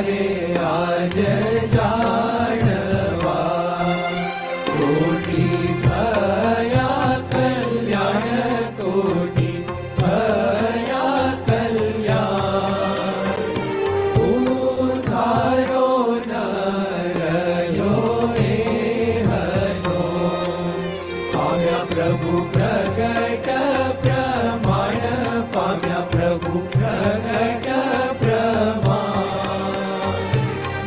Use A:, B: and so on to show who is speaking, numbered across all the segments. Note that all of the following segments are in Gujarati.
A: ક્યારે આજ જાણવા કોટી થયા કલ્યાણ કોટી થયા કલ્યાણ ઉધારો ન રહ્યો એ હનો પામ્યા પ્રભુ પ્રગટ પ્રમાણ પામ્યા પ્રભુ પ્રગટ પ્રમાણ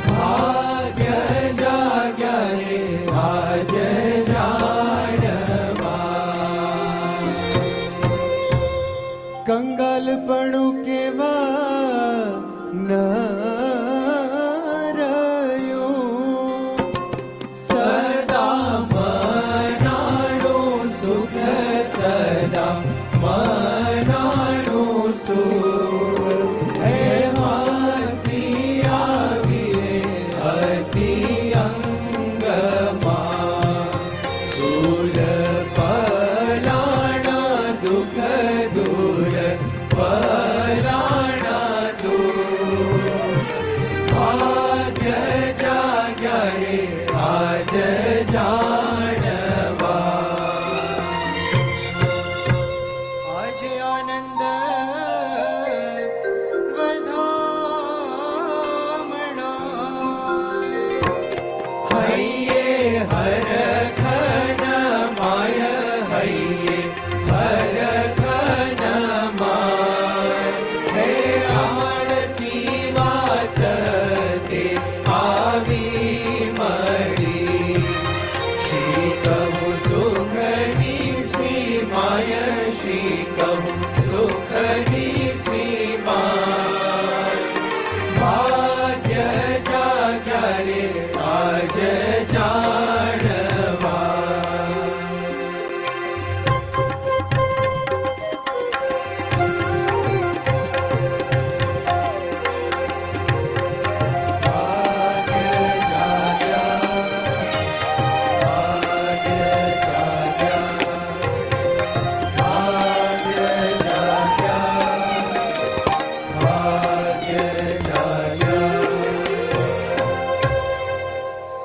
A: ભાગ્ય જાગ્યા રે આજ જાણવા કંગાલપણું કેવા ન રહ્યું સદા મનાણું સુખ સદા મનાણું સુખ હે મસ્તી આવી રે અતિ અંગમાં દૂર પલાણા દુઃખ દૂર પલાણા દૂર ભાગ્ય જાગ્યા રે આજ જાણવા આજે આનંદ વધામણા હૈયે હરખન માય હૈયે હરખન માય હે અમળતી વાત તે આવી મળી શ્રી કહું સુખની સીમાય શ્રી કહું સુખની સીમાય ભાગ્ય જાગ્યા રે આજ જાણવા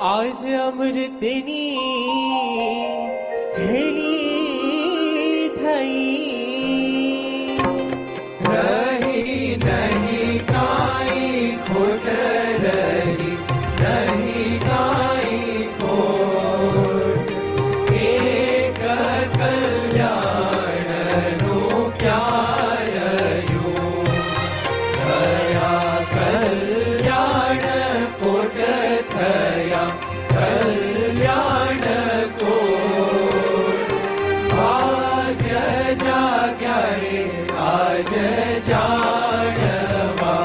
A: આજ અમૃતની હેલી થઈ રહી નહીં કાંઈ ખોટ રહી નહીં કાંઈ ખોટ એક કલ્યાણનું ક્યાં રહ્યું થયા કલ્યાણ કોટ થયા કલ્યાણ કોટ ભાગ્ય જાગ્યા રે આજ જાણવા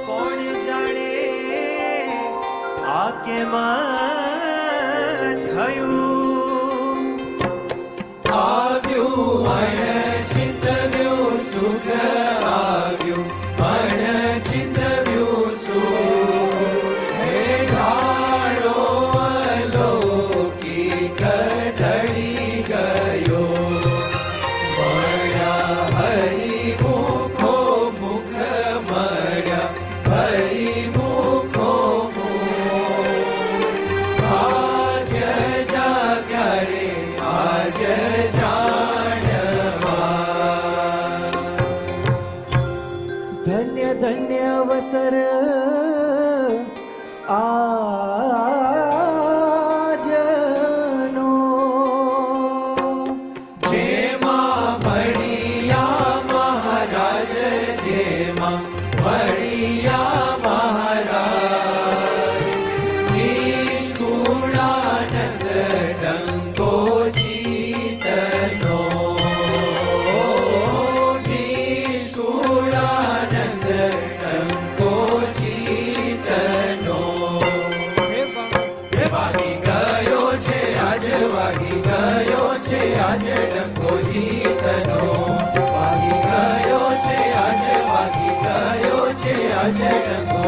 B: કોણ જાણે આ કેમ થયું
A: આવ્યું અણચિંતવ્યું સુખ આવ્યું અણચિંતવ્યું સુખ હે ઢાળો અલૌકિક ઢળી ગયો મળ્યા હરિમુખો મુખ મળ્યા હરિમુખો મુખ ભાગ્ય જાગ્યા રે આજ જાણવા
B: ધન્ય ધન્ય અવસર આજનો
A: જેમાં મળ્યા મહારાજ જેમાં મળ્યા મહારાજ નિષ્કુળાનંદ ડંકો જીતનો નિષ્કુળાનંદ ડંકો જીતનો હે વાગી ગયો છે આજ વાગી ગયો છે આજ ડંકો જીતનો વાગી ગયો છે આજ વાગી ગયો છે આજ ડંકો